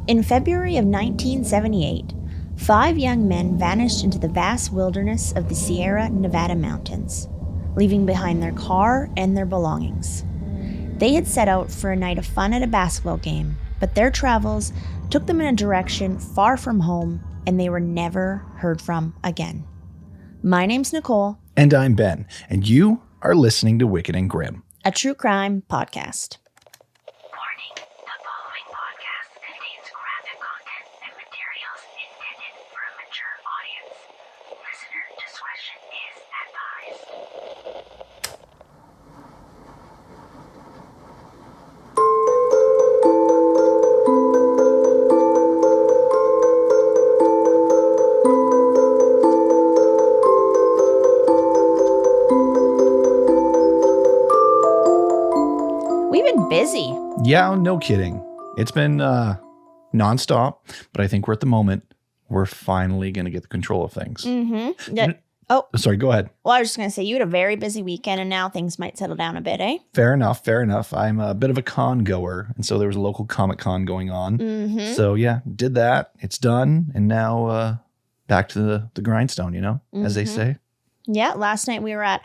In February of 1978, 5 young men vanished into the vast wilderness of the Sierra Nevada mountains, leaving behind their car and their belongings. They had set out for a night of fun at a basketball game, but their travels took them in a direction far from home, and they were never heard from again. My name's Nicole. And I'm Ben, and you are listening to Wicked and Grim, a true crime podcast. Warning, the following podcast contains graphic content and materials intended for a mature audience. Listener discretion is advised. Busy. Yeah, no kidding. It's been nonstop, but I think we're at the moment we're finally going to get the control of things. Mm-hmm. Sorry, go ahead. Well, I was just going to say, you had a very busy weekend, and now things might settle down a bit, eh? Fair enough. I'm a bit of a con goer, and so there was a local Comic-Con going on. Mm-hmm. So yeah, did that. It's done, and now back to the grindstone, as they say. Yeah, last night we were at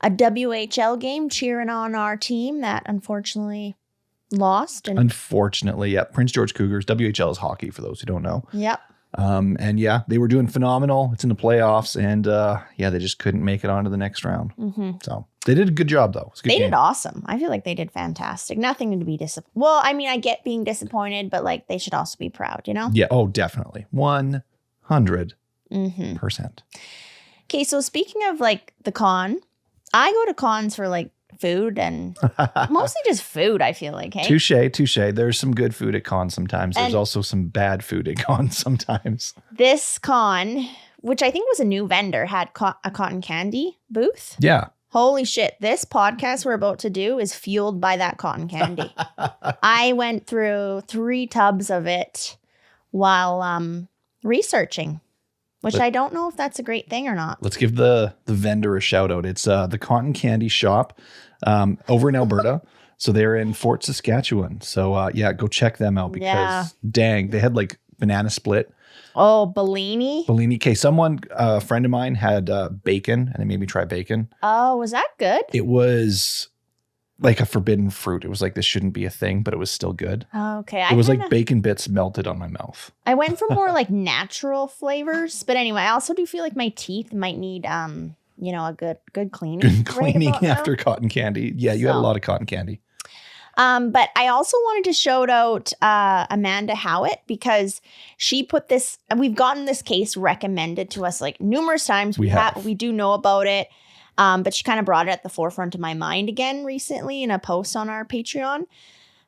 a WHL game cheering on our team that unfortunately lost. Unfortunately, yeah. Prince George Cougars. WHL is hockey for those who don't know. Yep. And yeah, they were doing phenomenal. It's in the playoffs, and they just couldn't make it on to the next round. Mm-hmm. So they did a good job, though. They did awesome. I feel like they did fantastic. Nothing to be disappointed. Well, I mean, I get being disappointed, but like they should also be proud, Yeah. Oh, definitely. 100%. Okay, so speaking of like the con, I go to cons for like food and mostly just food, I feel like. Hey? Touche. There's some good food at cons sometimes. There's also some bad food at cons sometimes. This con, which I think was a new vendor, had a cotton candy booth. Yeah. Holy shit. This podcast we're about to do is fueled by that cotton candy. I went through 3 tubs of it while researching. I don't know if that's a great thing or not. Let's give the vendor a shout out. It's the Cotton Candy Shop over in Alberta. So they're in Fort Saskatchewan. So go check them out because dang, they had like banana split. Oh, Bellini. Okay, a friend of mine had bacon and they made me try bacon. Oh, was that good? It was like a forbidden fruit. It was like this shouldn't be a thing, but it was still good. Okay. It was like bacon bits melted on my mouth. I went for more like natural flavors, but anyway, I also do feel like my teeth might need a good cleaning. Good cleaning after cotton candy. Yeah, you had a lot of cotton candy. But I also wanted to shout out Amanda Howitt because she put this. We've gotten this case recommended to us like numerous times. We do know about it. But she kind of brought it at the forefront of my mind again recently in a post on our Patreon.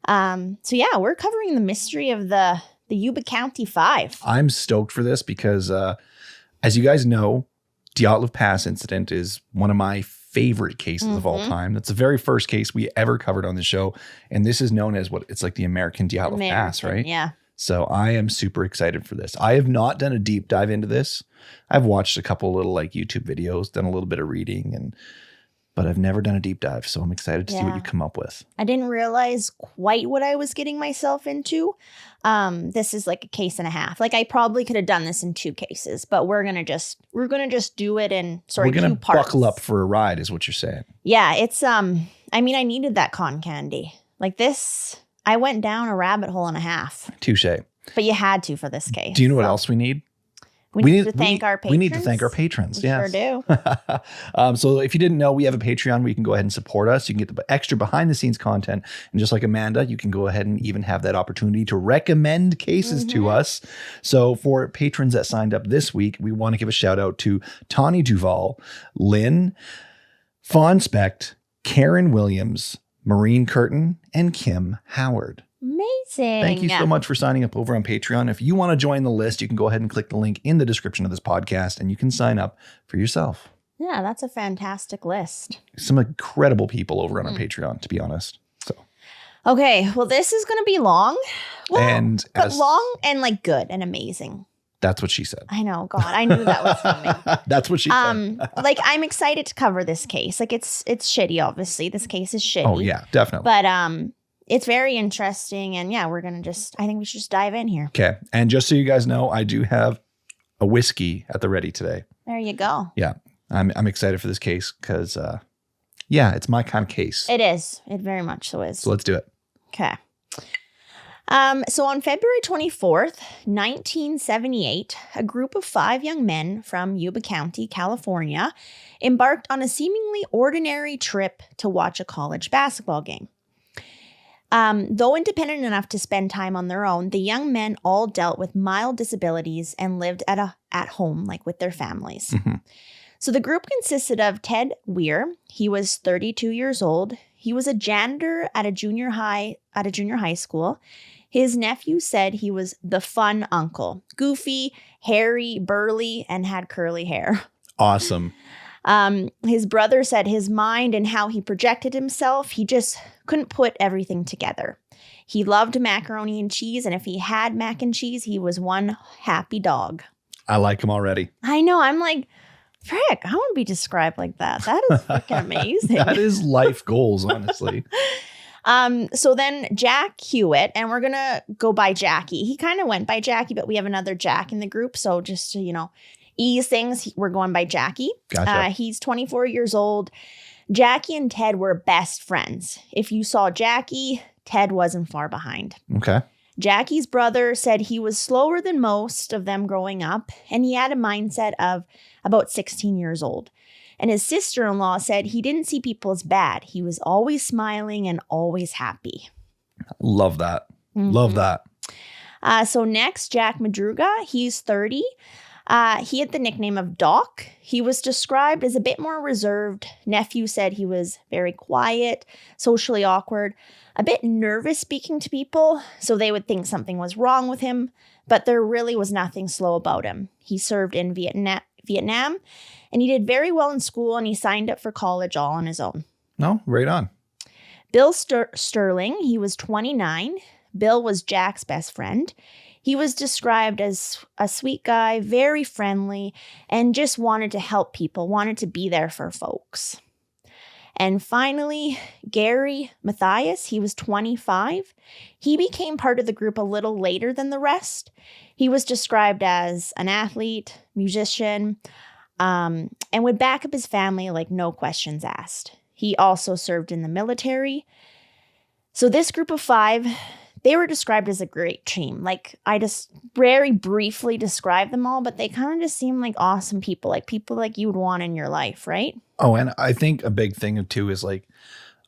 We're covering the mystery of the Yuba County Five. I'm stoked for this because, as you guys know, Dyatlov Pass Incident is one of my favorite cases of all time. That's the very first case we ever covered on the show. And this is known as it's like the American Dyatlov Pass, right? Yeah. So I am super excited for this. I have not done a deep dive into this. I've watched a couple little like YouTube videos, done a little bit of reading, but I've never done a deep dive. So I'm excited to see what you come up with. I didn't realize quite what I was getting myself into. This is like a case and a half. Like I probably could have done this in 2 cases, but we're gonna just do it in 2 parts. We're gonna buckle up for a ride, is what you're saying. Yeah, it's I needed that cotton candy. Like this, I went down a rabbit hole and a half. Touche. But you had to for this case. Do you know what else we need? We need to thank our patrons. We need to thank our patrons. We sure do. So if you didn't know, we have a Patreon where you can go ahead and support us. You can get the extra behind the scenes content. And just like Amanda, you can go ahead and even have that opportunity to recommend cases to us. So for patrons that signed up this week, we want to give a shout out to Tawny Duval, Lynn, Fawn Specht, Karen Williams, Maureen Curtin, and Kim Howard. Amazing. Thank you so much for signing up over on Patreon. If you want to join the list, you can go ahead and click the link in the description of this podcast and you can sign up for yourself. Yeah, that's a fantastic list. Some incredible people over on our Patreon, to be honest. So, okay, well, this is going to be long. Well, but long and like good and amazing. That's what she said. I know. God, I knew that was coming. That's what she said. Like, I'm excited to cover this case. Like, it's shitty, obviously. This case is shitty. Oh, yeah, definitely. But it's very interesting. And yeah, I think we should just dive in here. Okay. And just so you guys know, I do have a whiskey at the ready today. There you go. Yeah. I'm excited for this case because, it's my kind of case. It is. It very much so is. So let's do it. Okay. So on February 24th, 1978, a group of 5 young men from Yuba County, California, embarked on a seemingly ordinary trip to watch a college basketball game. Though independent enough to spend time on their own, the young men all dealt with mild disabilities and lived at home, like with their families. Mm-hmm. So the group consisted of Ted Weir. He was 32 years old. He was a janitor at a junior high school. His nephew said he was the fun uncle, goofy, hairy, burly, and had curly hair. Awesome. His brother said his mind and how he projected himself, he just couldn't put everything together. He loved macaroni and cheese, and if he had mac and cheese, he was one happy dog. I like him already. I know. I'm like, frick, I want to be described like that. That is freaking amazing. That is life goals, honestly. So then Jack Hewitt, and we're going to go by Jackie. He kind of went by Jackie, but we have another Jack in the group. So just to, ease things, we're going by Jackie. Gotcha. He's 24 years old. Jackie and Ted were best friends. If you saw Jackie, Ted wasn't far behind. Okay. Jackie's brother said he was slower than most of them growing up, and he had a mindset of about 16 years old. And his sister-in-law said he didn't see people as bad. He was always smiling and always happy. Love that. Mm-hmm. Love that. So next, Jack Madruga, he's 30. He had the nickname of Doc. He was described as a bit more reserved. Nephew said he was very quiet, socially awkward, a bit nervous speaking to people, so they would think something was wrong with him, but there really was nothing slow about him. He served in Vietnam, and he did very well in school, and he signed up for college all on his own. No, right on. Bill Sterling, he was 29. Bill was Jack's best friend. He was described as a sweet guy, very friendly, and just wanted to help people, wanted to be there for folks. And finally, Gary Mathias, he was 25. He became part of the group a little later than the rest. He was described as an athlete, musician, and would back up his family like no questions asked. He also served in the military. So this group of 5, they were described as a great team. Like, I just very briefly described them all, but they kind of just seem like awesome people like you would want in your life, right? Oh, and I think a big thing too is like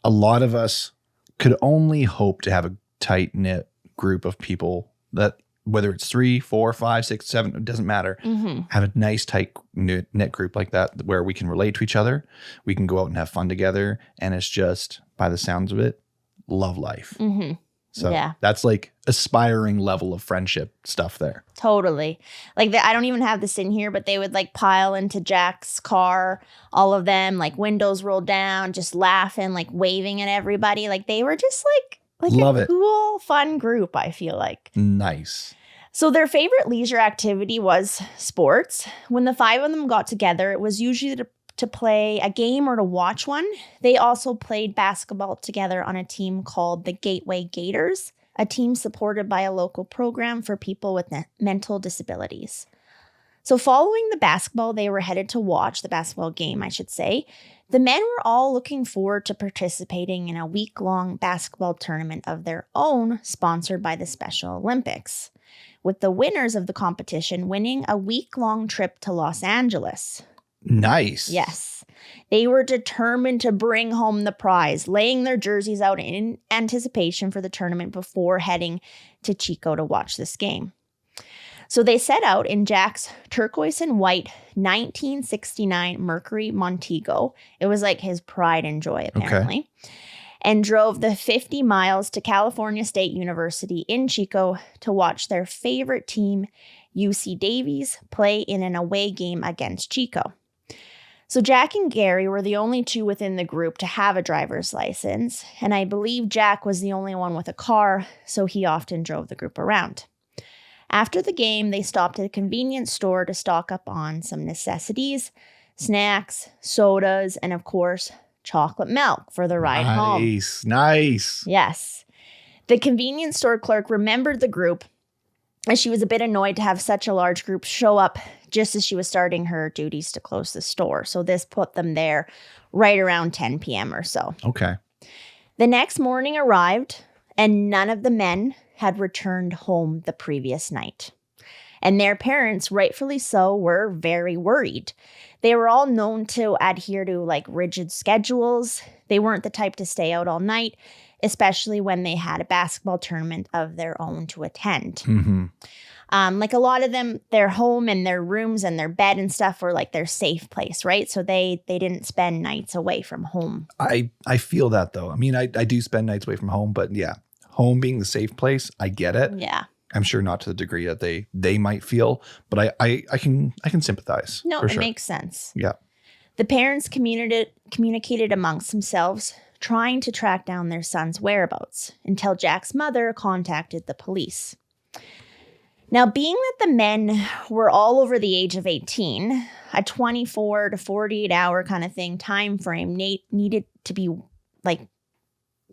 a lot of us could only hope to have a tight knit group of people that, whether it's 3, 4, 5, 6, 7, it doesn't matter. Mm-hmm. Have a nice tight knit group like that where we can relate to each other. We can go out and have fun together. And it's just, by the sounds of it, love life. Mm-hmm. So yeah, that's like aspiring level of friendship stuff there. Totally. Like, I don't even have this in here, but they would like pile into Jack's car, all of them, like windows rolled down, just laughing, like waving at everybody. Like, they were just like Love a it. cool, fun group, I feel like. Nice. So their favorite leisure activity was sports. When the 5 of them got together, it was usually to play a game or to watch one. They also played basketball together on a team called the Gateway Gators, a team supported by a local program for people with mental disabilities. So following the basketball, they were headed to watch the basketball game, I should say. The men were all looking forward to participating in a week-long basketball tournament of their own, sponsored by the Special Olympics, with the winners of the competition winning a week-long trip to Los Angeles. Nice. Yes. They were determined to bring home the prize, laying their jerseys out in anticipation for the tournament before heading to Chico to watch this game. So they set out in Jack's turquoise and white 1969 Mercury Montego. It was like his pride and joy, apparently. Okay. And drove the 50 miles to California State University in Chico to watch their favorite team, UC Davies, play in an away game against Chico. So Jack and Gary were the only 2 within the group to have a driver's license, and I believe Jack was the only one with a car, so he often drove the group around. After the game, they stopped at a convenience store to stock up on some necessities, snacks, sodas, and of course, chocolate milk for the ride home. Nice. Yes. The convenience store clerk remembered the group, and she was a bit annoyed to have such a large group show up just as she was starting her duties to close the store. So this put them there right around 10 p.m. or so. Okay. The next morning arrived, and none of the men had returned home the previous night. And their parents, rightfully so, were very worried. They were all known to adhere to like rigid schedules. They weren't the type to stay out all night, especially when they had a basketball tournament of their own to attend. Mm-hmm. Like a lot of them, their home and their rooms and their bed and stuff were like their safe place, right? So they didn't spend nights away from home. I feel that though. I mean, I do spend nights away from home, but yeah, home being the safe place, I get it. Yeah. I'm sure not to the degree that they might feel, but I can sympathize. No, for it sure. makes sense. Yeah. The parents communicated amongst themselves, trying to track down their son's whereabouts until Jack's mother contacted the police. Now, being that the men were all over the age of 18, a 24 to 48 hour kind of thing, time frame needed to be like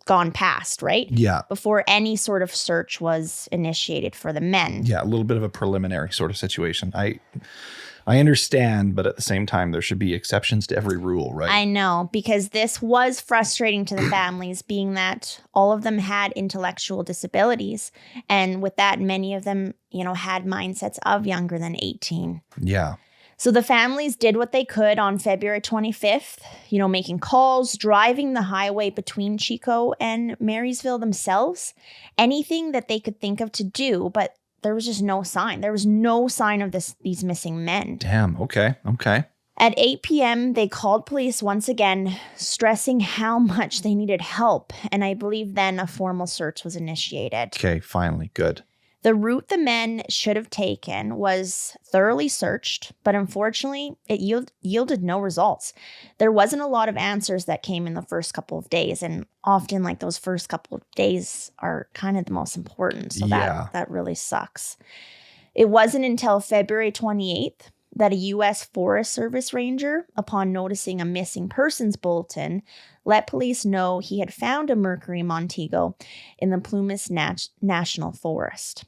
gone past, right? Yeah. Before any sort of search was initiated for the men. Yeah, a little bit of a preliminary sort of situation. I understand, but at the same time, there should be exceptions to every rule, right? I know, because this was frustrating to the families, being that all of them had intellectual disabilities. And with that, many of them, had mindsets of younger than 18. Yeah. So the families did what they could on February 25th, making calls, driving the highway between Chico and Marysville themselves, anything that they could think of to do, but there was just no sign. There was no sign of these missing men. Damn. Okay. At 8 p.m., they called police once again, stressing how much they needed help. And I believe then a formal search was initiated. Okay. Finally. Good. The route the men should have taken was thoroughly searched, but unfortunately, it yielded no results. There wasn't a lot of answers that came in the first couple of days, and often like those first couple of days are kind of the most important, so that really sucks. It wasn't until February 28th that a U.S. Forest Service ranger, upon noticing a missing persons bulletin, let police know he had found a Mercury Montego in the Plumas National Forest.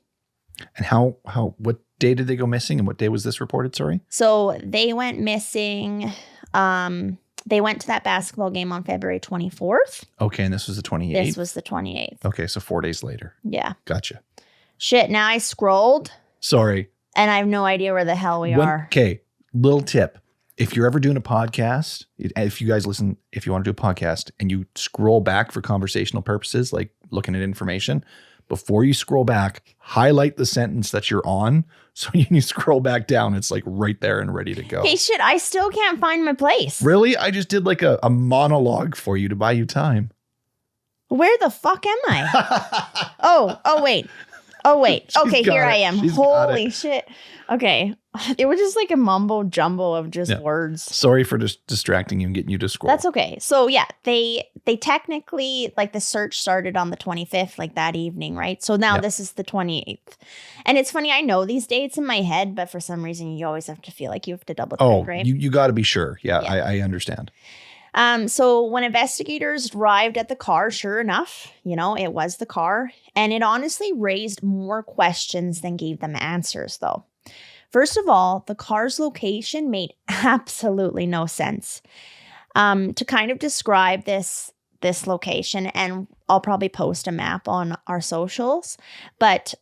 And what day did they go missing, and what day was this reported? Sorry. So they went missing. They went to that basketball game on February 24th. Okay, and this was the 28th? This was the 28th. Okay, so 4 days later. Yeah. Gotcha. Shit, now I scrolled. Sorry. And I have no idea where the hell we are. Okay, little tip. If you're ever doing a podcast, if you guys listen, if you want to do a podcast and you scroll back for conversational purposes, like looking at information, before you scroll back, highlight the sentence that you're on. So when you scroll back down, it's like right there and ready to go. Hey, shit, I still can't find my place. Really? I just did like a monologue for you to buy you time. Where the fuck am I? Oh, wait. Okay, here I am. Holy shit. Okay. It was just like a mumbo jumbo of just words. Sorry for just distracting you and getting you to scroll. That's okay. So yeah, they technically, like, the search started on the 25th, like that evening, right? So now this is the 28th. And it's funny, I know these dates in my head, but for some reason you always have to feel like you have to double check, right? You got to be sure. Yeah. I understand. So when investigators arrived at the car, sure enough, it was the car. And it honestly raised more questions than gave them answers, though. First of all, the car's location made absolutely no sense. To kind of describe this location, and I'll probably post a map on our socials, but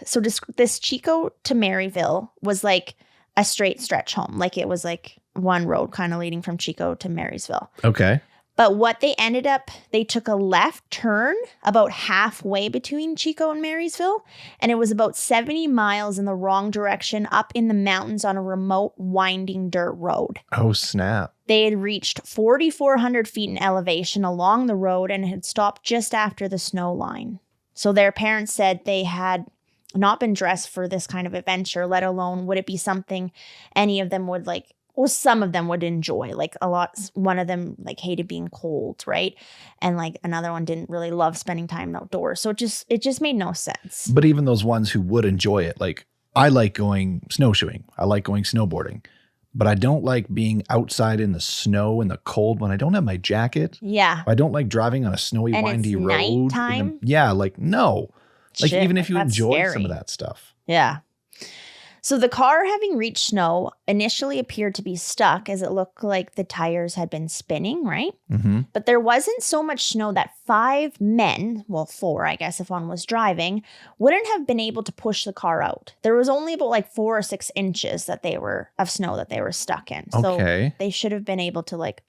so this Chico to Maryville was like a straight stretch home. Like it was like one road kind of leading from Chico to Marysville. Okay. But what they took a left turn about halfway between Chico and Marysville, and it was about 70 miles in the wrong direction up in the mountains on a remote winding dirt road. Oh, snap. They had reached 4,400 feet in elevation along the road and had stopped just after the snow line. So their parents said they had not been dressed for this kind of adventure, let alone would it be something any of them would like. Well, some of them would enjoy, like one of them like hated being cold, right? And like another one didn't really love spending time outdoors. So it just made no sense. But even those ones who would enjoy it, like I like going snowshoeing. I like going snowboarding. but I don't like being outside in the snow and the cold when I don't have my jacket. Yeah. I don't like driving on a snowy, And windy it's road. nighttime? Yeah, like no. Like Shit, even if you that's enjoy scary. some of that stuff. Yeah. So the car, having reached snow, initially appeared to be stuck as it looked like the tires had been spinning, right? Mm-hmm. But there wasn't so much snow that 5 men, well, 4, I guess, if one was driving, wouldn't have been able to push the car out. There was only about like 4 or 6 inches of snow that they were stuck in. So Okay. they should have been able to like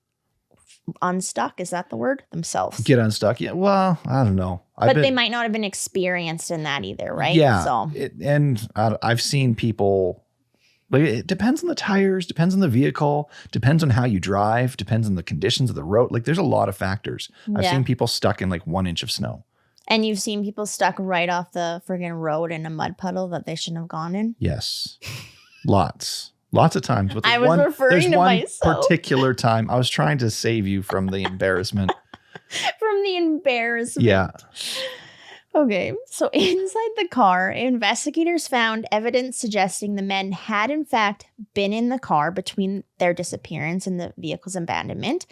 unstuck, is that the word? Themselves. Get unstuck. Yeah. Well, I don't know. But they might not have been experienced in that either, right? Yeah. So I've seen people, like, it depends on the tires, depends on the vehicle, depends on how you drive, depends on the conditions of the road. Like there's a lot of factors. I've Yeah. seen people stuck in like 1 inch of snow. And you've seen people stuck right off the friggin' road in a mud puddle that they shouldn't have gone in? Yes. Lots of times. But I was referring to myself. particular time. I was trying to save you from the embarrassment. From the embarrassment. Yeah. Okay, so inside the car, investigators found evidence suggesting the men had in fact been in the car between their disappearance and the vehicle's abandonment.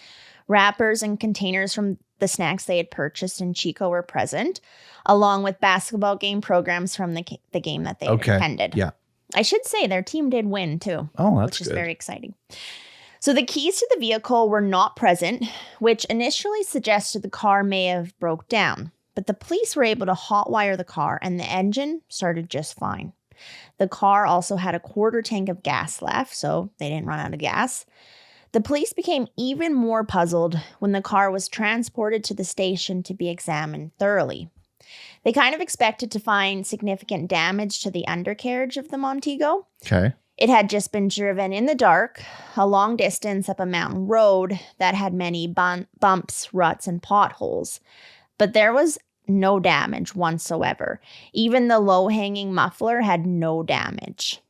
Wrappers and containers from the snacks they had purchased in Chico were present, along with basketball game programs from the game that they had attended. Yeah. I should say their team did win too. Oh, that's which is good. very exciting. So the keys to the vehicle were not present, which initially suggested the car may have broke down. But the police were able to hotwire the car and the engine started just fine. The car also had a quarter tank of gas left, so they didn't run out of gas. The police became even more puzzled when the car was transported to the station to be examined thoroughly. They kind of expected to find significant damage to the undercarriage of the Montego. Okay. It had just been driven in the dark, a long distance up a mountain road that had many bumps, ruts, and potholes. But there was no damage whatsoever. Even the low-hanging muffler had no damage.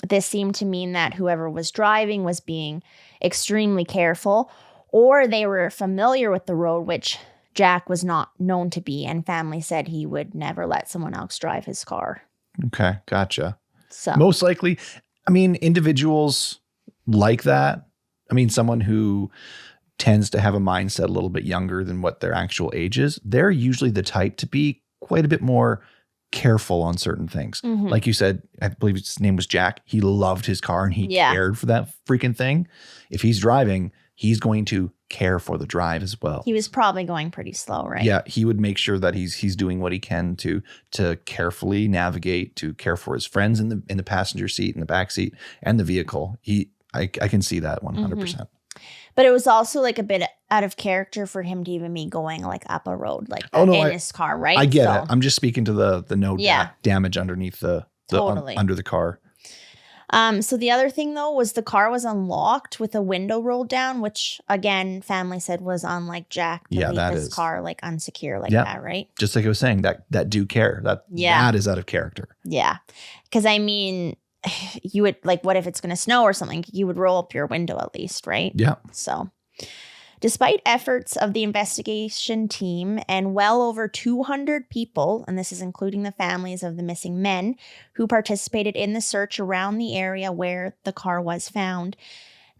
This seemed to mean that whoever was driving was being extremely careful, or they were familiar with the road, which Jack was not known to be, and family said he would never let someone else drive his car. Okay. Gotcha. So Most likely, I mean, individuals like that. I mean, someone who tends to have a mindset a little bit younger than what their actual age is, they're usually the type to be quite a bit more careful on certain things. Mhm. Like you said, I believe his name was Jack. He loved his car and he cared for that freaking thing. If he's driving, he's going to care for the drive as well. he was probably going pretty slow, right? Yeah, he would make sure that he's doing what he can to carefully navigate, to care for his friends in the passenger seat, in the back seat, and the vehicle. I can see that 100%. But it was also like a bit out of character for him to even be going like up a road like that in his car, right? I get it. I'm just speaking to the damage underneath the Totally. under the car. So the other thing though was the car was unlocked with a window rolled down, which again, family said was unlike Jack to leave his car like unsecure like that, right? Just like I was saying, that do care. That is out of character. Yeah. Because I mean, you would like, what if it's going to snow or something? You would roll up your window at least, right? Yeah. So despite efforts of the investigation team and well over 200 people, and this is including the families of the missing men who participated in the search around the area where the car was found,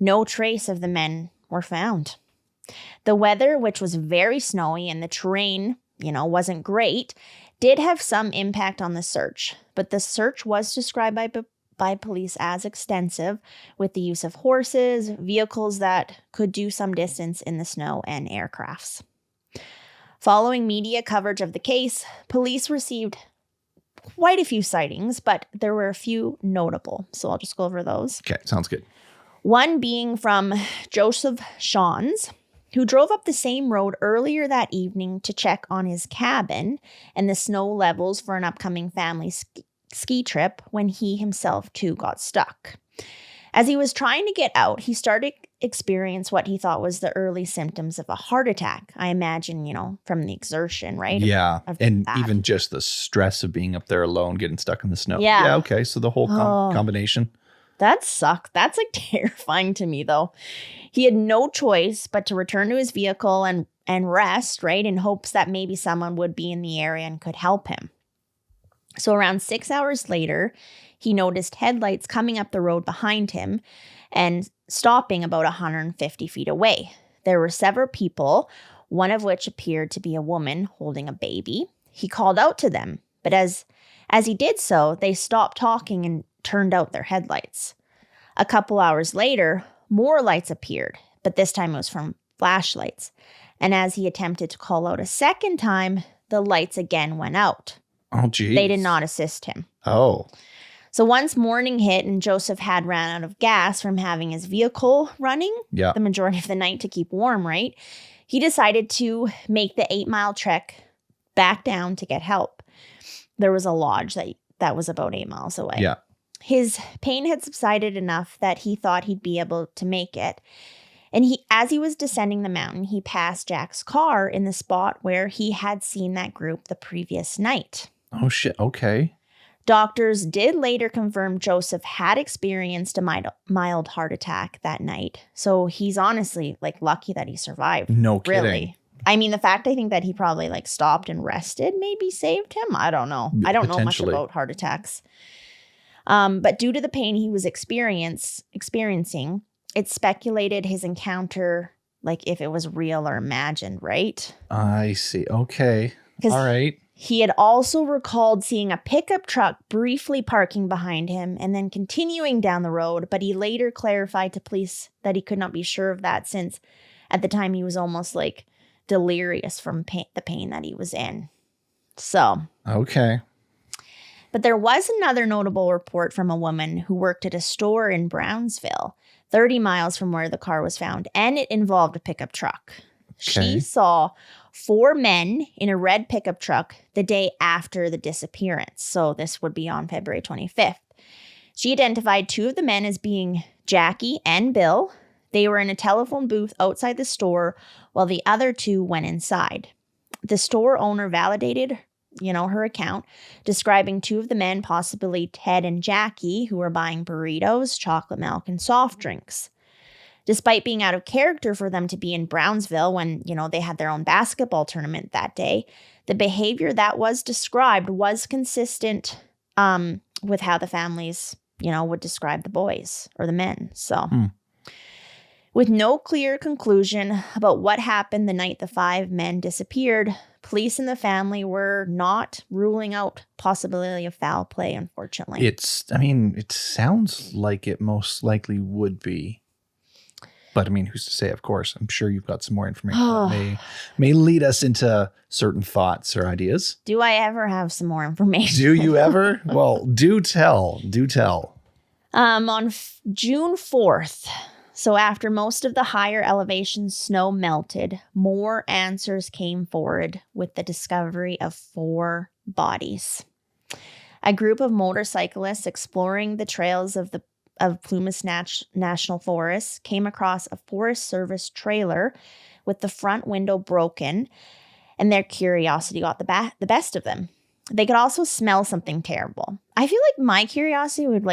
no trace of the men were found. The weather, which was very snowy and the terrain, wasn't great, did have some impact on the search, but the search was described by police as extensive, with the use of horses, vehicles that could do some distance in the snow, and aircrafts. Following media coverage of the case, police received quite a few sightings, but there were a few notable, so I'll just go over those. Okay, sounds good. One being from Joseph Shawns, who drove up the same road earlier that evening to check on his cabin and the snow levels for an upcoming family ski trip when he himself too got stuck. As he was trying to get out, he started to experience what he thought was the early symptoms of a heart attack. I imagine, from the exertion, right? Yeah. And that. even just the stress of being up there alone, getting stuck in the snow. Yeah. Yeah. Okay. So the whole combination. That sucked. That's like terrifying to me though. He had no choice but to return to his vehicle and rest, right? In hopes that maybe someone would be in the area and could help him. So around 6 hours later, he noticed headlights coming up the road behind him. and stopping about 150 feet away. There were several people, one of which appeared to be a woman holding a baby. He called out to them, but as he did so, they stopped talking and turned out their headlights. A couple hours later, more lights appeared, but this time it was from flashlights. And as he attempted to call out a second time, the lights again went out. Oh, geez. They did not assist him. Oh. So once morning hit and Joseph had ran out of gas from having his vehicle running the majority of the night to keep warm, right? He decided to make the 8-mile trek back down to get help. There was a lodge that was about 8 miles away. Yeah. His pain had subsided enough that he thought he'd be able to make it. And as he was descending the mountain, he passed Jack's car in the spot where he had seen that group the previous night. Oh, shit. Okay. Doctors did later confirm Joseph had experienced a mild heart attack that night. So he's honestly lucky that he survived. No kidding. Really. I mean, the fact I think that he probably stopped and rested maybe saved him. I don't know. I don't know much about heart attacks. But due to the pain he was experiencing, it's speculated his encounter, if it was real or imagined, right? I see. Okay. All right. He had also recalled seeing a pickup truck briefly parking behind him and then continuing down the road, but he later clarified to police that he could not be sure of that since at the time he was almost delirious from the pain that he was in. So. Okay. But there was another notable report from a woman who worked at a store in Brownsville, 30 miles from where the car was found, and it involved a pickup truck. Okay. She saw 4 men in a red pickup truck the day after the disappearance. So this would be on February 25th. She identified 2 of the men as being Jackie and Bill. They were in a telephone booth outside the store while the other 2 went inside. The store owner validated, her account, describing 2 of the men, possibly Ted and Jackie, who were buying burritos, chocolate milk, and soft drinks. Despite being out of character for them to be in Brownsville when, they had their own basketball tournament that day, the behavior that was described was consistent with how the families, would describe the boys or the men. So, with no clear conclusion about what happened the night the 5 men disappeared, police and the family were not ruling out possibility of foul play, unfortunately. It sounds like it most likely would be. But who's to say, of course? I'm sure you've got some more information that may lead us into certain thoughts or ideas. Do I ever have some more information? Do you ever? Well, do tell. Do tell. On June 4th, so after most of the higher elevation snow melted, more answers came forward with the discovery of 4 bodies. A group of motorcyclists exploring the trails of Plumas National Forest came across a Forest Service trailer with the front window broken, and their curiosity got the best of them. They could also smell something terrible. I feel like my curiosity would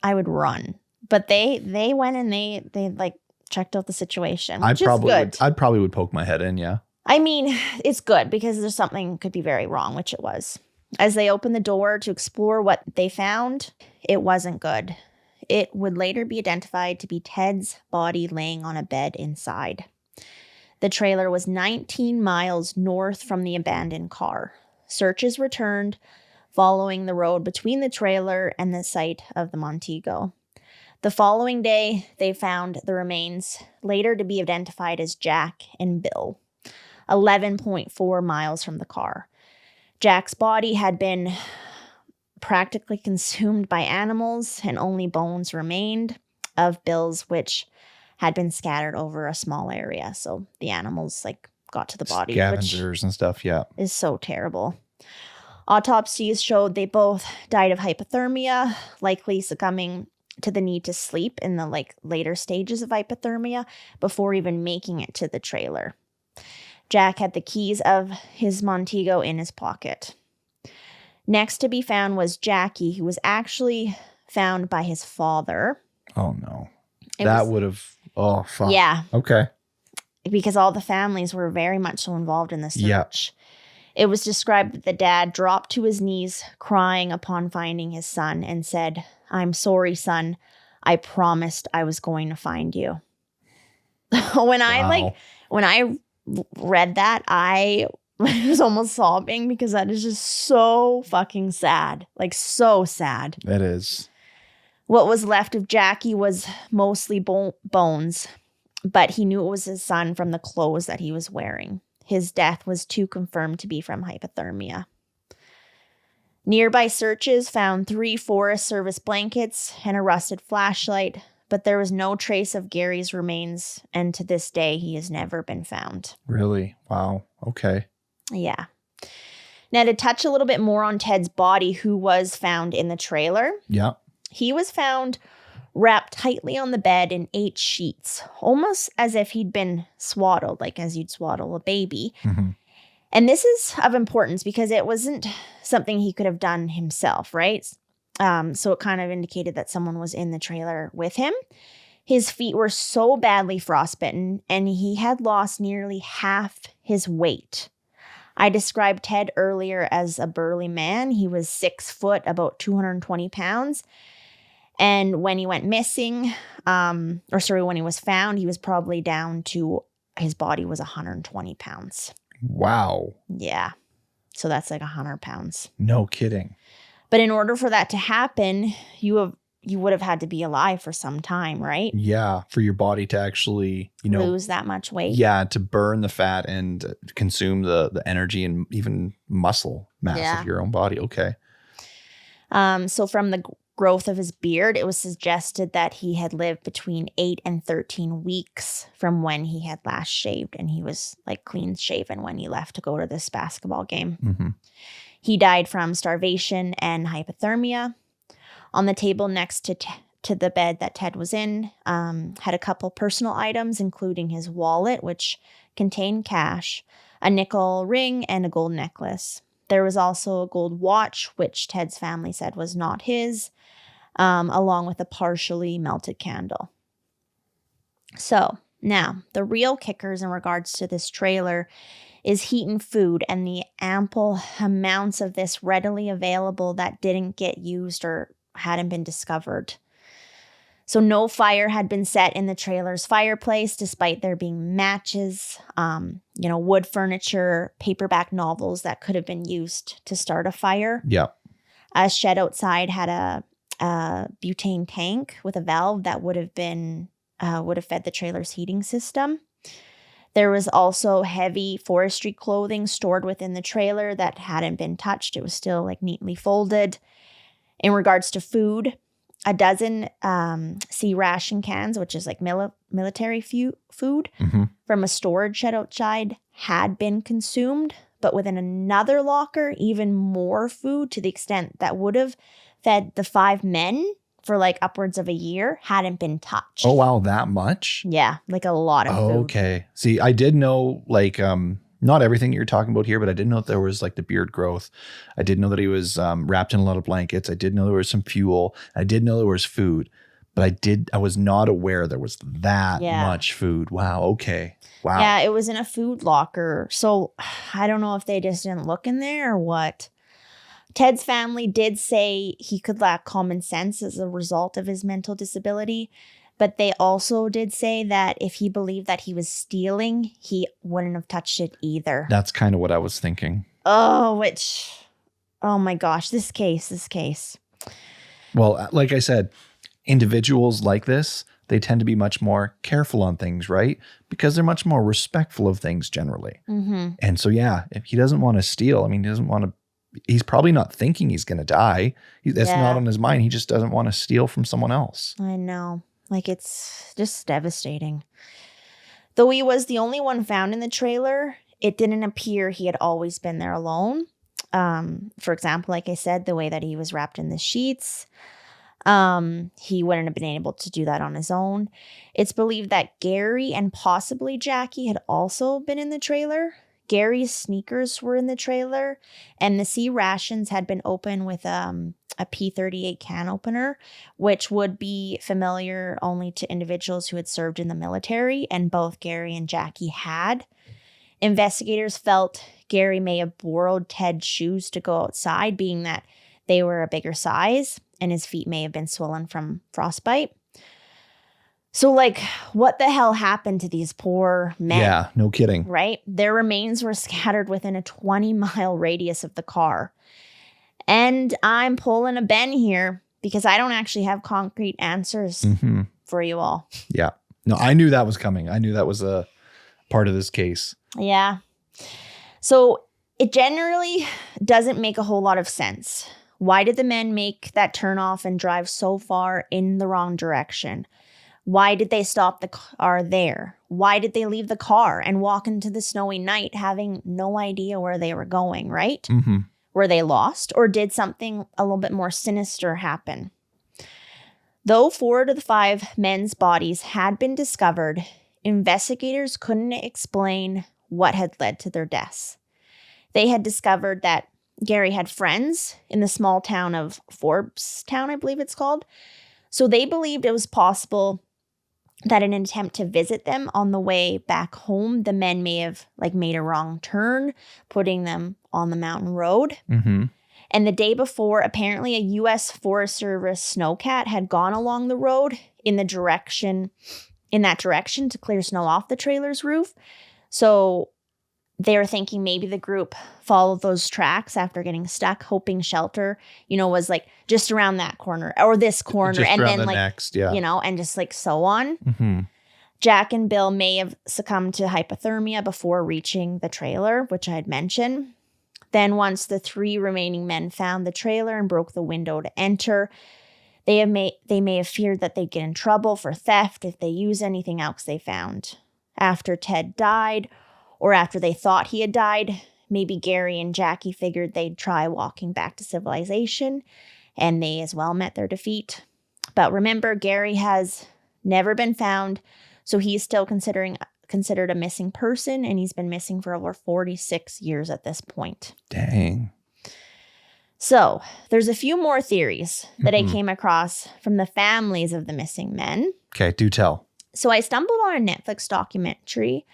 I would run, but they went and they checked out the situation, which is good. I'd probably would poke my head in, yeah. It's good because there's something could be very wrong, which it was. As they opened the door to explore what they found, it wasn't good. It would later be identified to be Ted's body laying on a bed inside. The trailer was 19 miles north from the abandoned car. Searches returned following the road between the trailer and the site of the Montego. The following day, they found the remains, later to be identified as Jack and Bill, 11.4 miles from the car. Jack's body had been practically consumed by animals, and only bones remained of Bill's, which had been scattered over a small area. So the animals got to the body. Scavengers and stuff, yeah. Is so terrible. Autopsies showed they both died of hypothermia, likely succumbing to the need to sleep in the later stages of hypothermia before even making it to the trailer. Jack had the keys of his Montego in his pocket. Next to be found was Jackie, who was actually found by his father. Oh, no. That would have... Oh, fuck. Yeah. Okay. Because all the families were very much so involved in the search. Yeah. It was described that the dad dropped to his knees, crying upon finding his son, and said, "I'm sorry, son. I promised I was going to find you. When I read that, I was almost sobbing because that is just so fucking sad. Like, so sad. That is. What was left of Jackie was mostly bones, but he knew it was his son from the clothes that he was wearing. His death was too confirmed to be from hypothermia. Nearby searches found 3 Forest Service blankets and a rusted flashlight, but there was no trace of Gary's remains, and to this day, he has never been found. Really? Wow. Okay. Yeah. Now, to touch a little bit more on Ted's body, who was found in the trailer. Yeah. He was found wrapped tightly on the bed in 8 sheets, almost as if he'd been swaddled, like as you'd swaddle a baby. Mm-hmm. And this is of importance because it wasn't something he could have done himself, right? So it kind of indicated that someone was in the trailer with him. His feet were so badly frostbitten, and he had lost nearly half his weight. I described Ted earlier as a burly man. He was 6 foot, about 220 pounds. And when he went missing, when he was found, he was probably down to, his body was 120 pounds. Wow. Yeah. So that's like 100 pounds. No kidding. But in order for that to happen, you would have had to be alive for some time, right? Yeah. For your body to actually, lose that much weight. Yeah. To burn the fat and consume the energy and even muscle mass of your own body. Okay. So from the growth of his beard, it was suggested that he had lived between 8 and 13 weeks from when he had last shaved, and he was like clean shaven when he left to go to this basketball game. Mm-hmm. He died from starvation and hypothermia. On the table next to the bed that Ted was in, had a couple personal items, including his wallet, which contained cash, a nickel ring, and a gold necklace. There was also a gold watch, which Ted's family said was not his, along with a partially melted candle. So now, the real kickers in regards to this trailer is heat and food, and the ample amounts of this readily available that didn't get used or hadn't been discovered. So no fire had been set in the trailer's fireplace, despite there being matches, wood furniture, paperback novels that could have been used to start a fire. Yeah. A shed outside had a butane tank with a valve that would have fed the trailer's heating system. There was also heavy forestry clothing stored within the trailer that hadn't been touched. It was still like neatly folded. In regards to food, a dozen C ration cans, which is like military food, mm-hmm. from a storage shed outside had been consumed. But within another locker, even more food, to the extent that would have fed the 5 men for like upwards of a year, hadn't been touched. Oh, wow. That much? Yeah, like a lot of food. Okay. See, I did know like not everything you're talking about here, but I did know that there was like the beard growth. I did know that he was wrapped in a lot of blankets. I did know there was some fuel. I did know there was food, but I was not aware there was that much food. Wow. Okay. Wow. Yeah, it was in a food locker. So I don't know if they just didn't look in there or what. Ted's family did say he could lack common sense as a result of his mental disability, but they also did say that if he believed that he was stealing, he wouldn't have touched it either. That's kind of what I was thinking. Oh my gosh, this case. Well, like I said, individuals like this, they tend to be much more careful on things, right? Because they're much more respectful of things generally. Mm-hmm. And so, yeah, if he doesn't want to steal, he's probably not thinking he's going to die. That's not on his mind. He just doesn't want to steal from someone else. I know. Like, it's just devastating. Though he was the only one found in the trailer, it didn't appear he had always been there alone. For example, like I said, the way that he was wrapped in the sheets, he wouldn't have been able to do that on his own. It's believed that Gary and possibly Jackie had also been in the trailer. Gary's sneakers were in the trailer, and the C rations had been opened with a P38 can opener, which would be familiar only to individuals who had served in the military, and both Gary and Jackie had. Investigators felt Gary may have borrowed Ted's shoes to go outside, being that they were a bigger size, and his feet may have been swollen from frostbite. So, like, what the hell happened to these poor men? Yeah, no kidding. Right? Their remains were scattered within a 20-mile radius of the car. And I'm pulling a Ben here because I don't actually have concrete answers for you all. Yeah. No, I knew that was coming. I knew that was a part of this case. Yeah. So it generally doesn't make a whole lot of sense. Why did the men make that turnoff and drive so far in the wrong direction? Why did they stop the car there? Why did they leave the car and walk into the snowy night having no idea where they were going, right? Mm-hmm. Were they lost, or did something a little bit more sinister happen? Though 4 of the 5 men's bodies had been discovered, investigators couldn't explain what had led to their deaths. They had discovered that Gary had friends in the small town of Forbestown, I believe it's called. So they believed it was possible that in an attempt to visit them on the way back home, the men may have made a wrong turn, putting them on the mountain road. Mm-hmm. And the day before, apparently a U.S. Forest Service snowcat had gone along the road in that direction to clear snow off the trailer's roof. So they were thinking maybe the group followed those tracks after getting stuck, hoping shelter, was just around that corner or this corner. Just and around then the next, yeah. And just so on. Mm-hmm. Jack and Bill may have succumbed to hypothermia before reaching the trailer, which I had mentioned. Then once the 3 remaining men found the trailer and broke the window to enter, they may have feared that they'd get in trouble for theft if they used anything else they found. After Ted died, or after they thought he had died, maybe Gary and Jackie figured they'd try walking back to civilization, and they as well met their defeat. But remember, Gary has never been found, so he's still considered a missing person, and he's been missing for over 46 years at this point. Dang. So there's a few more theories that I came across from the families of the missing men. Okay, do tell. So I stumbled on a Netflix documentary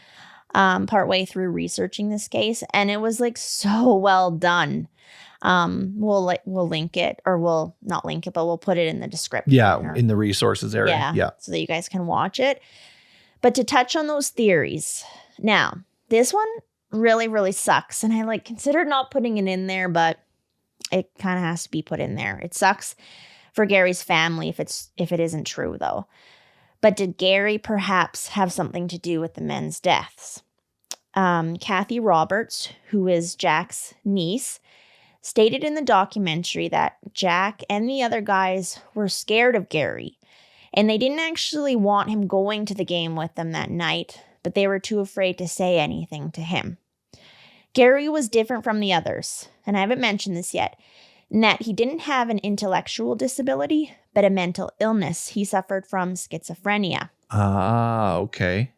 partway through researching this case, and it was so well done. We'll link it, or we'll not link it, but we'll put it in the description. Yeah, in the resources area. Yeah. So that you guys can watch it. But to touch on those theories, now this one really, really sucks, and I considered not putting it in there, but it kind of has to be put in there. It sucks for Gary's family if it isn't true, though. But did Gary perhaps have something to do with the men's deaths? Kathy Roberts, who is Jack's niece, stated in the documentary that Jack and the other guys were scared of Gary, and they didn't actually want him going to the game with them that night, but they were too afraid to say anything to him. Gary was different from the others, and I haven't mentioned this yet, in that he didn't have an intellectual disability, but a mental illness. He suffered from schizophrenia. Ah, okay.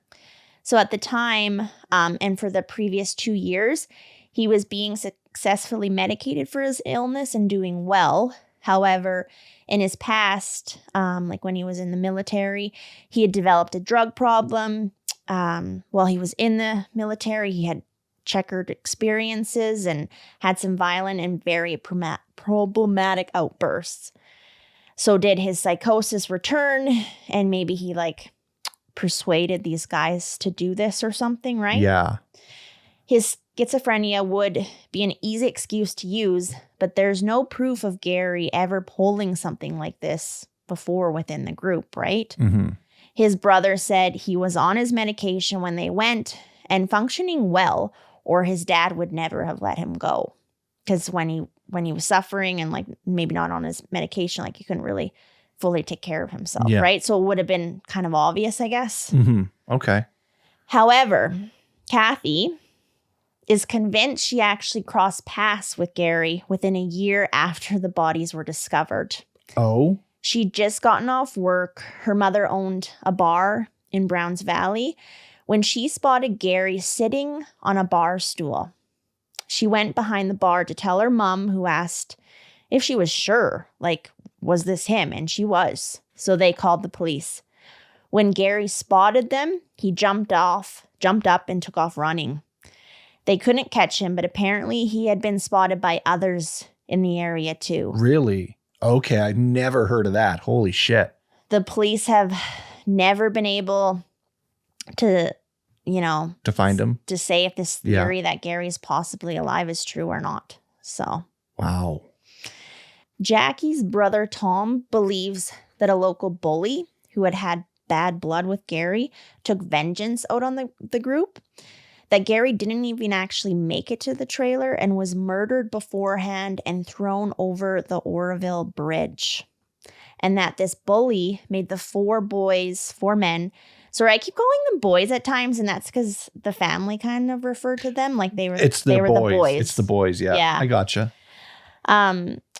So at the time, and for the previous 2 years, he was being successfully medicated for his illness and doing well. However, in his past, when he was in the military, he had developed a drug problem. While he was in the military, he had checkered experiences and had some violent and very problematic outbursts. So did his psychosis return, and maybe he persuaded these guys to do this or something, right? Yeah. His schizophrenia would be an easy excuse to use, but there's no proof of Gary ever pulling something like this before within the group, right? Mm-hmm. His brother said he was on his medication when they went and functioning well, or his dad would never have let him go. Because when he was suffering and maybe not on his medication, he couldn't really fully take care of himself, right? So it would have been kind of obvious, I guess. Mm-hmm. Okay. However, Kathy is convinced she actually crossed paths with Gary within a year after the bodies were discovered. Oh? She'd just gotten off work. Her mother owned a bar in Browns Valley when she spotted Gary sitting on a bar stool. She went behind the bar to tell her mom, who asked if she was sure, was this him? And she was. So they called the police. When Gary spotted them, he jumped up and took off running. They couldn't catch him, but apparently he had been spotted by others in the area too. Really? Okay, I've never heard of that. Holy shit. The police have never been able to, To find him. to say if this theory that Gary's possibly alive is true or not. So, Wow. Jackie's brother Tom believes that a local bully who had bad blood with Gary took vengeance out on the group, that Gary didn't even actually make it to the trailer and was murdered beforehand and thrown over the Oroville Bridge. And that this bully made the four men. Sorry, I keep calling them boys at times, and that's because the family kind of referred to them like they were the boys. It's the boys, yeah. I gotcha.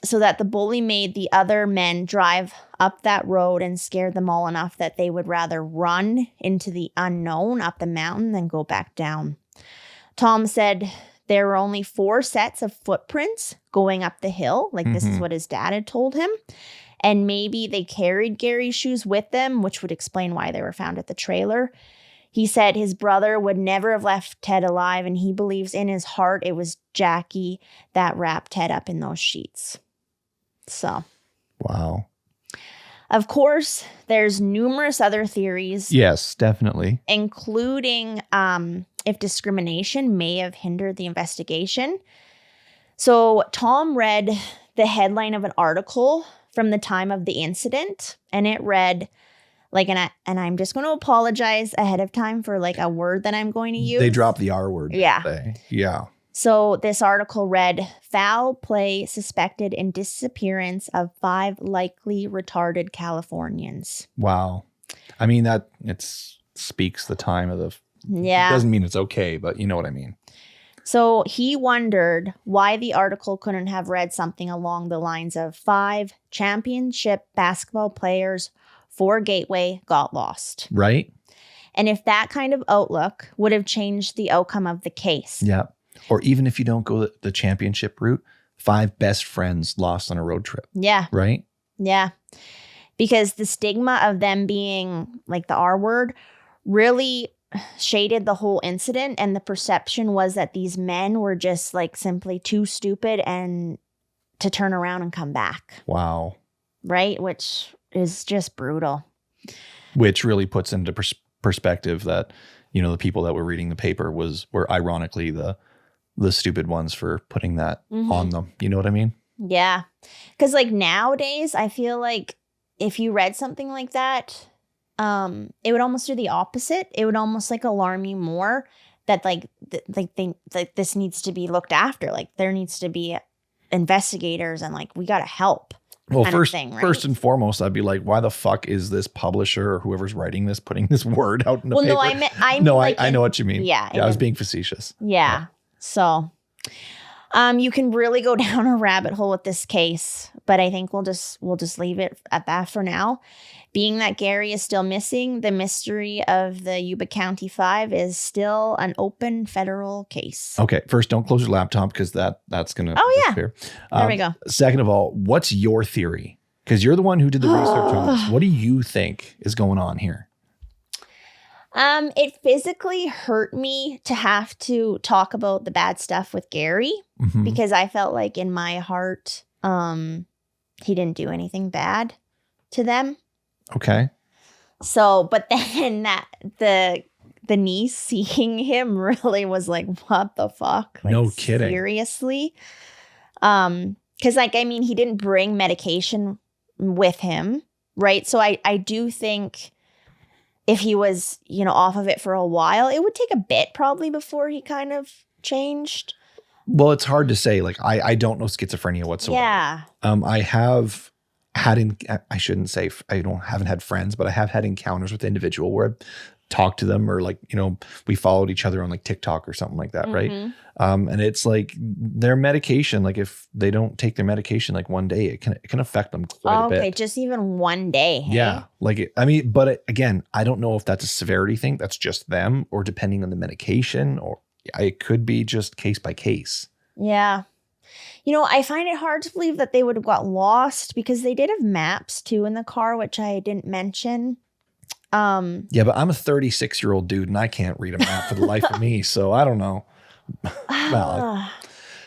So that the bully made the other men drive up that road and scared them all enough that they would rather run into the unknown up the mountain than go back down. Tom said there were only 4 sets of footprints going up the hill. Like this is what his dad had told him. And maybe they carried Gary's shoes with them, which would explain why they were found at the trailer. He said his brother would never have left Ted alive, and he believes in his heart it was Jackie that wrapped Ted up in those sheets. So. Wow. Of course, there's numerous other theories. Yes, definitely. Including if discrimination may have hindered the investigation. So Tom read the headline of an article from the time of the incident, and it read, and I'm just going to apologize ahead of time for a word that I'm going to use. They dropped the R word. Yeah. Yeah. So this article read, foul play suspected in disappearance of 5 likely retarded Californians. Wow. I mean, that speaks the time of the... Yeah. It doesn't mean it's okay, but you know what I mean. So he wondered why the article couldn't have read something along the lines of 5 championship basketball players for Gateway got lost. Right. And if that kind of outlook would have changed the outcome of the case. Yeah. Or even if you don't go the championship route, 5 best friends lost on a road trip. Yeah. Right? Yeah. Because the stigma of them being the R word really shaded the whole incident. And the perception was that these men were just simply too stupid and to turn around and come back. Wow. Right? Which is just brutal. Which really puts into perspective that, the people that were reading the paper were ironically the stupid ones for putting that on them. You know what I mean? Yeah. Because nowadays, I feel like if you read something like that, it would almost do the opposite. It would almost alarm you more that this needs to be looked after. There needs to be investigators and we got to help. Well, first and foremost, I'd be like, why the fuck is this publisher or whoever's writing this putting this word out in the paper? I know what you mean. Yeah. I was being facetious. Yeah. So, you can really go down a rabbit hole with this case, but I think we'll just leave it at that for now. Being that Gary is still missing, the mystery of the Yuba County Five is still an open federal case. Okay, first, don't close your laptop because that's going to disappear. There we go. Second of all, what's your theory? Because you're the one who did the research on this. What do you think is going on here? It physically hurt me to have to talk about the bad stuff with Gary because I felt in my heart, he didn't do anything bad to them. Okay. So, but then the niece seeing him really was what the fuck? No kidding. Seriously? Because he didn't bring medication with him, right? So I do think if he was, off of it for a while, it would take a bit probably before he kind of changed. Well, it's hard to say. I don't know schizophrenia whatsoever. Yeah. I have had, I shouldn't say haven't had friends, but I have had encounters with individual where I've talked to them or we followed each other on TikTok or something like that. Right. And it's their medication, if they don't take their medication, one day, it can affect them quite a bit. Okay. Just even one day. Hey? Yeah. Again, I don't know if that's a severity thing. That's just them or depending on the medication or it could be just case by case. Yeah. I find it hard to believe that they would have got lost because they did have maps too in the car, which I didn't mention. Yeah, but I'm a 36-year-old dude and I can't read a map for the life of me. So I don't know. Well,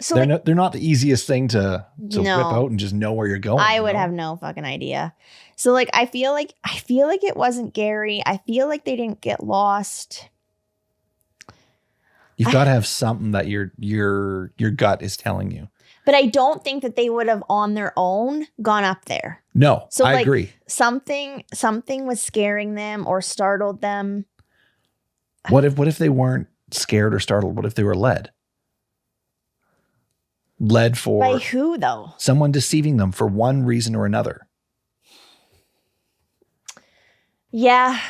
So they're not the easiest thing to whip No. out and just know where you're going. I would have no fucking idea. So like I feel like it wasn't Gary. I feel like they didn't get lost. You've got to have something that your gut is telling you. But I don't think that they would have on their own gone up there. No, So I like agree. something was scaring them or startled them. What if they weren't scared or startled? What if they were led? Led for By who though? someone deceiving them for one reason or another. Yeah.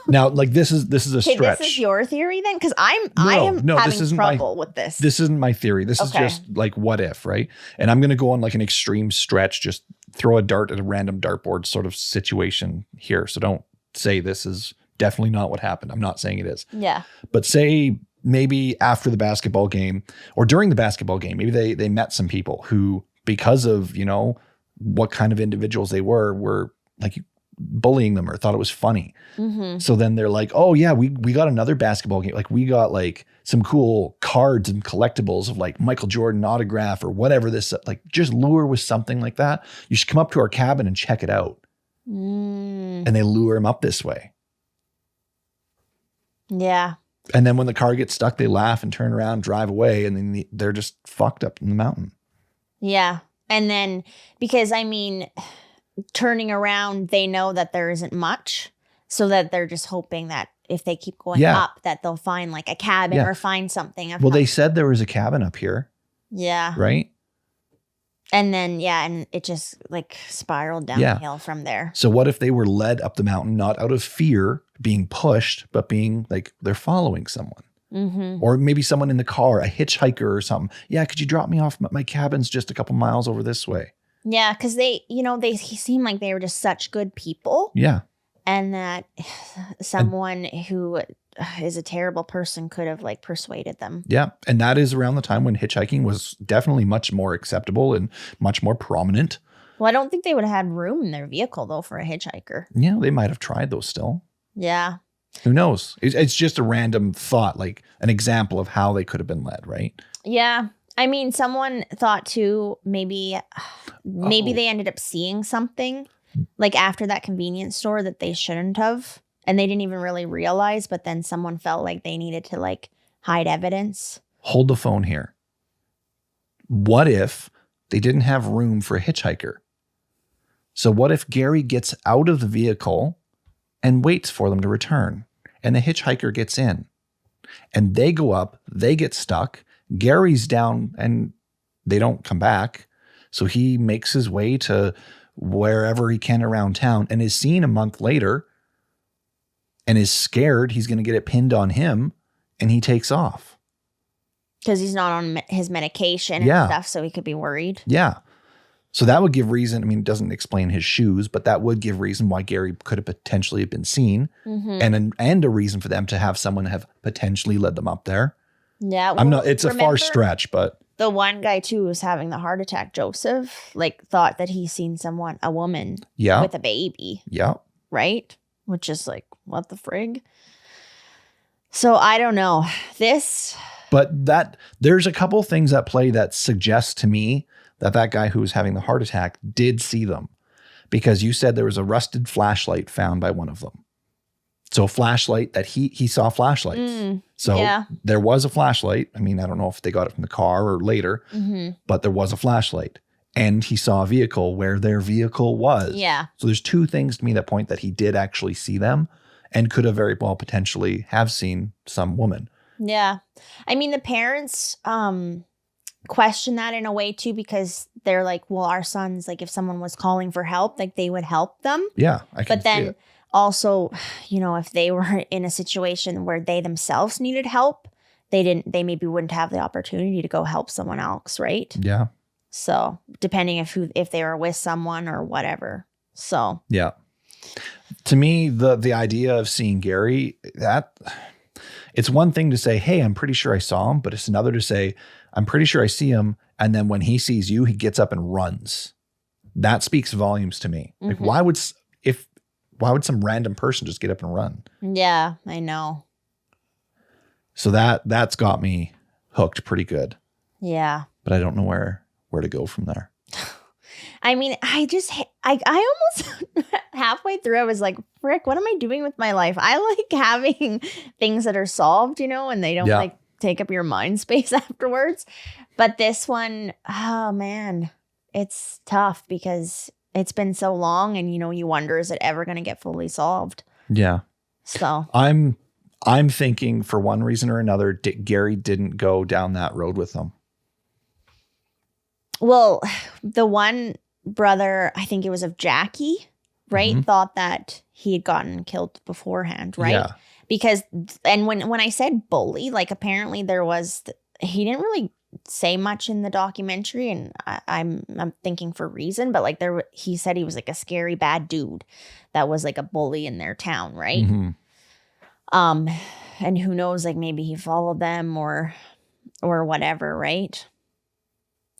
Now, like this is a Okay, stretch. this is your theory then? Because I am this having isn't trouble with this. This isn't my theory. This is Okay. just like what if, right? And I'm going to go on like an extreme stretch, just throw a dart at a random dartboard sort of situation here. So don't say this is definitely not what happened. I'm not saying it is. Yeah. But say maybe after the basketball game or during the basketball game, maybe they met some people who, because of, what kind of individuals they were like bullying them or thought it was funny. Mm-hmm. So then they're like, oh yeah, we got another basketball game. Like we got like some cool cards and collectibles of like Michael Jordan autograph or whatever this, like just lure with something like that. You should come up to our cabin and check it out. Mm. And they lure him up this way. Yeah. And then when the car gets stuck, they laugh and turn around, drive away. And then they're just fucked up in the mountain. Yeah. And then because turning around, they know that there isn't much. So that they're just hoping that if they keep going up, that they'll find like a cabin or find something. Well, they said there was a cabin up here. Yeah. Right? And then, and it just like spiraled downhill from there. So what if they were led up the mountain, not out of fear, being pushed, but being like they're following someone? Mm-hmm. Or maybe someone in the car, a hitchhiker or something. Yeah, could you drop me off? My cabin's just a couple miles over this way. Yeah, because they seemed like they were just such good people. Yeah. And that someone who is a terrible person could have like persuaded them. Yeah. And that is around the time when hitchhiking was definitely much more acceptable and much more prominent. Well, I don't think they would have had room in their vehicle though for a hitchhiker. Yeah, they might have tried those still. Yeah. Who knows? It's just a random thought, like an example of how they could have been led, right? Yeah. I mean, someone thought too, maybe they ended up seeing something like after that convenience store that they shouldn't have. And they didn't even really realize, but then someone felt like they needed to like hide evidence. Hold the phone here. What if they didn't have room for a hitchhiker? So what if Gary gets out of the vehicle and waits for them to return, and the hitchhiker gets in, and they go up, they get stuck, Gary's down, and they don't come back. So he makes his way to wherever he can around town and is seen a month later and is scared he's going to get it pinned on him, and he takes off. Because he's not on his medication and stuff, so he could be worried. Yeah. So that would give reason. I mean, it doesn't explain his shoes, but that would give reason why Gary could have potentially been seen, and a reason for them to have someone have potentially led them up there. Yeah. Well, I'm not, it's a far stretch, but the one guy too who was having the heart attack, Joseph, like thought that he seen a woman with a baby. Yeah. Right? Which is like, what the frig? So I don't know. But there's a couple things at play that suggest to me that guy who was having the heart attack did see them, because you said there was a rusted flashlight found by one of them. So a flashlight that he saw flashlights. So there was a flashlight. I mean, I don't know if they got it from the car or later, but there was a flashlight, and he saw a vehicle where their vehicle was. Yeah. So there's two things to me that point that he did actually see them and could have very well potentially have seen some woman. Yeah. I mean, the parents question that in a way too, because they're like, well, our sons, like if someone was calling for help, like they would help them. Yeah. I can But then see it. also, if they were in a situation where they themselves needed help, they maybe wouldn't have the opportunity to go help someone else, right? Yeah. So depending if they were with someone or whatever. So yeah. To me, the idea of seeing Gary, it's one thing to say, hey, I'm pretty sure I saw him, but it's another to say, I'm pretty sure I see him. And then when he sees you, he gets up and runs. That speaks volumes to me. Like, why would some random person just get up and run? Yeah, I know. So that's got me hooked pretty good. Yeah. but I don't know where to go from there. I mean, I almost halfway through, I was like, frick, what am I doing with my life? I like having things that are solved, and they don't like take up your mind space afterwards. But this one, oh man, it's tough because it's been so long and, you wonder, is it ever going to get fully solved? Yeah. So I'm thinking for one reason or another, Gary didn't go down that road with them. Well, the one brother, I think it was of Jackie, right? Thought that he had gotten killed beforehand, right? Yeah. Because, and when I said bully, like apparently he didn't really say much in the documentary, and I'm thinking for reason, but like he said he was like a scary bad dude that was like a bully in their town, right? And who knows, like maybe he followed them or whatever, right?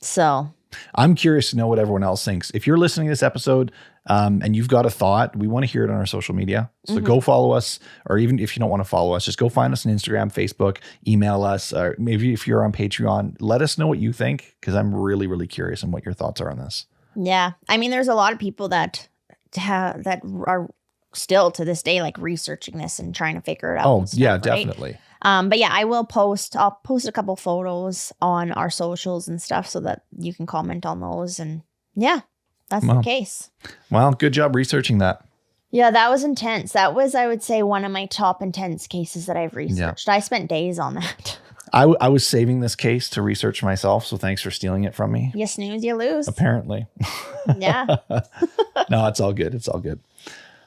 So I'm curious to know what everyone else thinks. If you're listening to this episode and you've got a thought, we want to hear it on our social media. So go follow us, or even if you don't want to follow us, just go find us on Instagram, Facebook, email us, or maybe if you're on Patreon, let us know what you think, because I'm really, really curious on what your thoughts are on this. Yeah. I mean, there's a lot of people that are still to this day like researching this and trying to figure it out. Oh, stuff, yeah, right? definitely. But yeah, I'll post a couple photos on our socials and stuff so that you can comment on those. And yeah, that's the case. Well, good job researching that. Yeah, that was intense. That was, I would say, one of my top intense cases that I've researched. I spent days on that. I was saving this case to research myself, so thanks for stealing it from me. You snooze, you lose. Apparently. Yeah. No, it's all good. It's all good.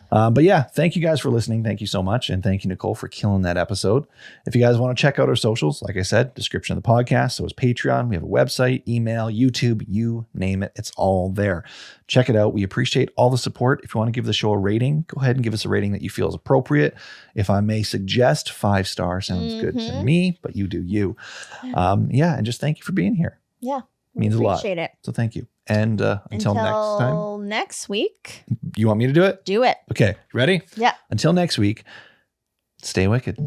But yeah, thank you guys for listening. Thank you so much. And thank you, Nicole, for killing that episode. If you guys want to check out our socials, like I said, description of the podcast. So it's Patreon. We have a website, email, YouTube, you name it. It's all there. Check it out. We appreciate all the support. If you want to give the show a rating, go ahead and give us a rating that you feel is appropriate. If I may suggest, 5-star sounds good to me, but you do you. And just thank you for being here. Yeah. Means a lot. Appreciate it. So thank you. And until next time. Next week. You want me to do it? Do it. Okay. Ready? Yeah. Until next week, stay wicked.